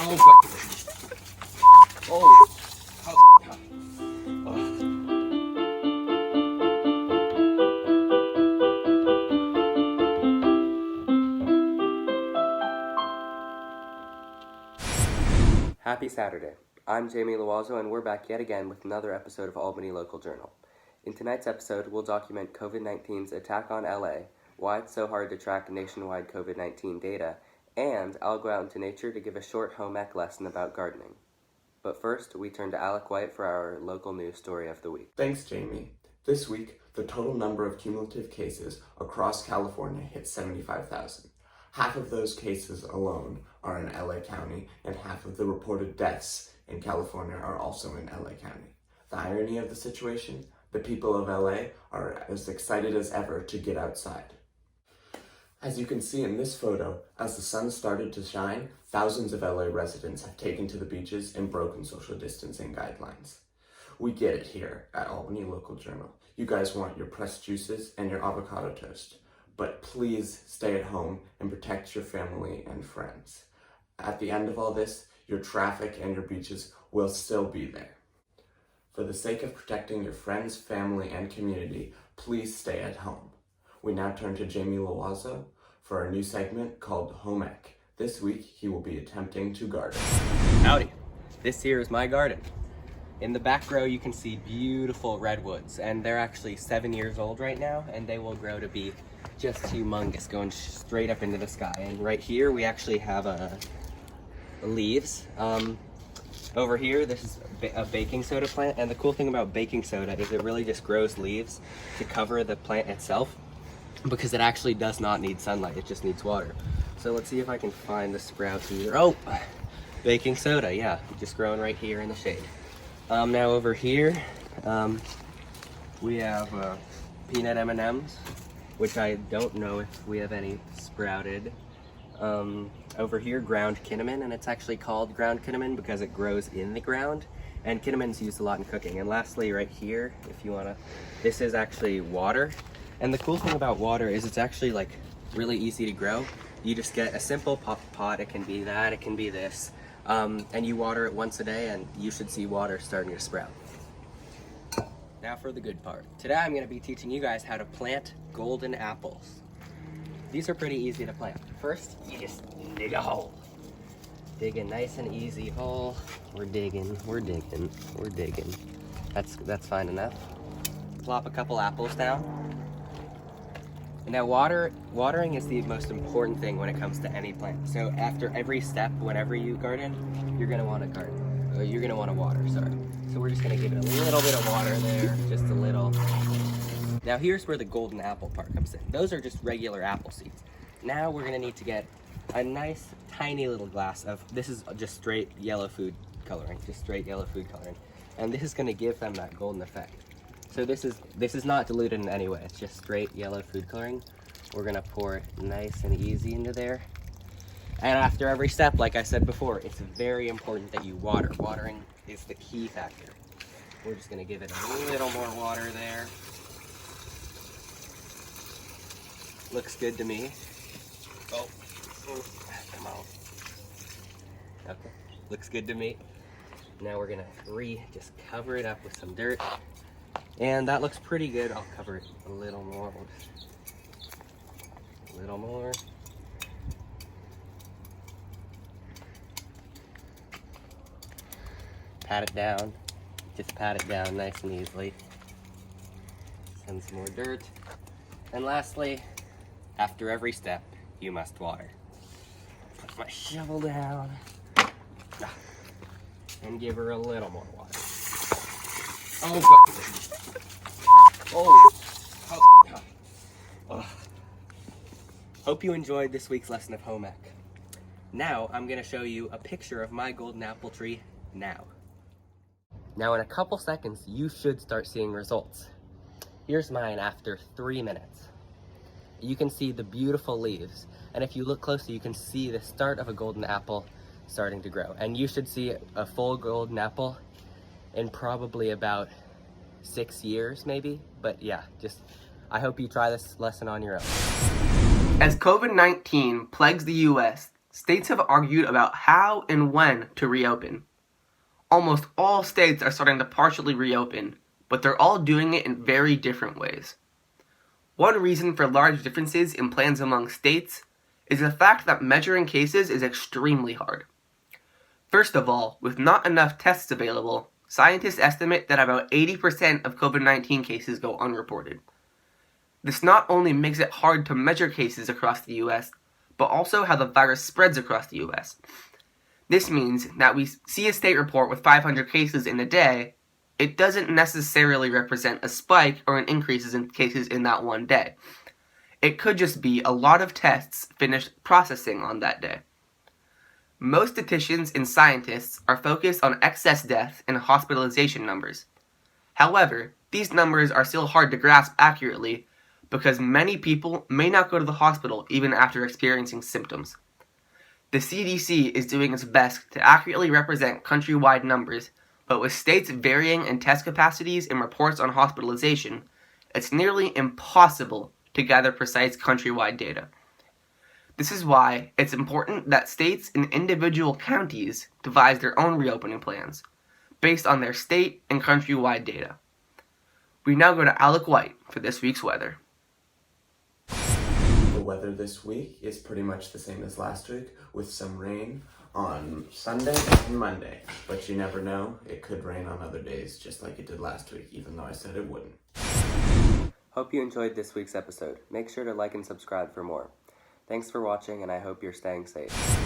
Oh god. Oh. Happy Saturday. I'm Jamie Loazo, and we're back yet again with another episode of Albany Local Journal. In tonight's episode, we'll document COVID-19's attack on LA, why it's so hard to track nationwide COVID-19 data, and I'll go out into nature to give a short home ec lesson about gardening. But first, we turn to Alec White for our local news story of the week. Thanks, Jamie. This week, the total number of cumulative cases across California hit 75,000. Half of those cases alone are in LA County, and half of the reported deaths in California are also in LA County. The irony of the situation, the people of LA are as excited as ever to get outside. As you can see in this photo, as the sun started to shine, thousands of LA residents have taken to the beaches and broken social distancing guidelines. We get it here at Albany Local Journal. You guys want your pressed juices and your avocado toast, but please stay at home and protect your family and friends. At the end of all this, your traffic and your beaches will still be there. For the sake of protecting your friends, family, and community, please stay at home. We now turn to Jamie Loazo for a new segment called Home Ec. This week, he will be attempting to garden. Howdy. This here is my garden. In the back row, you can see beautiful redwoods, and they're actually 7 years old right now, and they will grow to be just humongous, going straight up into the sky. And right here, we actually have leaves. Over here, this is a baking soda plant, and the cool thing about baking soda is it really just grows leaves to cover the plant itself, because it actually does not need sunlight, it just needs water. So let's see if I can find the sprouts either. Oh, baking soda, yeah, just growing right here in the shade. Now over here, we have peanut M&Ms, which I don't know if we have any sprouted. Over here, ground cinnamon, and it's actually called ground cinnamon because it grows in the ground, and cinnamon's used a lot in cooking. And lastly, right here, if you wanna, this is actually water. And the cool thing about water is it's actually like really easy to grow. You just get a simple pot, it can be that, it can be this, and you water it once a day and you should see water starting to sprout. Now for the good part. Today I'm gonna be teaching you guys how to plant golden apples. These are pretty easy to plant. First, you just dig a hole. Dig a nice and easy hole. We're digging. That's fine enough. Plop a couple apples down. And now watering is the most important thing when it comes to any plant. So after every step, whenever you garden, you're gonna wanna water, sorry. So we're just gonna give it a little bit of water there, just a little. Now here's where the golden apple part comes in. Those are just regular apple seeds. Now we're gonna need to get a nice tiny little glass of, this is just straight yellow food coloring, and this is gonna give them that golden effect. So this is not diluted in any way, it's just straight yellow food coloring. We're gonna pour it nice and easy into there. And after every step, like I said before, it's very important that you water. Watering is the key factor. We're just gonna give it a little more water there. Looks good to me. Oh, come on. Okay, looks good to me. Now we're gonna just cover it up with some dirt. And that looks pretty good. I'll cover it a little more. A little more. Pat it down. Just pat it down nice and easily. Send some more dirt. And lastly, after every step, you must water. Put my shovel down. And give her a little more water. Oh, God. Oh. Hope you enjoyed this week's lesson of home ec. Now, I'm gonna show you a picture of my golden apple tree now. Now, in a couple seconds, you should start seeing results. Here's mine after 3 minutes. You can see the beautiful leaves, and if you look closely, you can see the start of a golden apple starting to grow. And you should see a full golden apple in probably about 6 years, maybe. But yeah, I hope you try this lesson on your own. As COVID-19 plagues the U.S., states have argued about how and when to reopen. Almost all states are starting to partially reopen, but they're all doing it in very different ways. One reason for large differences in plans among states is the fact that measuring cases is extremely hard. First of all, with not enough tests available, scientists estimate that about 80% of COVID-19 cases go unreported. This not only makes it hard to measure cases across the US, but also how the virus spreads across the US. This means that we see a state report with 500 cases in a day, it doesn't necessarily represent a spike or an increase in cases in that one day. It could just be a lot of tests finished processing on that day. Most statisticians and scientists are focused on excess deaths and hospitalization numbers. However, these numbers are still hard to grasp accurately because many people may not go to the hospital even after experiencing symptoms. The CDC is doing its best to accurately represent countrywide numbers, but with states varying in test capacities and reports on hospitalization, it's nearly impossible to gather precise countrywide data. This is why it's important that states and individual counties devise their own reopening plans, based on their state and countrywide data. We now go to Alec White for this week's weather. The weather this week is pretty much the same as last week, with some rain on Sunday and Monday. But you never know, it could rain on other days, just like it did last week, even though I said it wouldn't. Hope you enjoyed this week's episode. Make sure to like and subscribe for more. Thanks for watching, and I hope you're staying safe.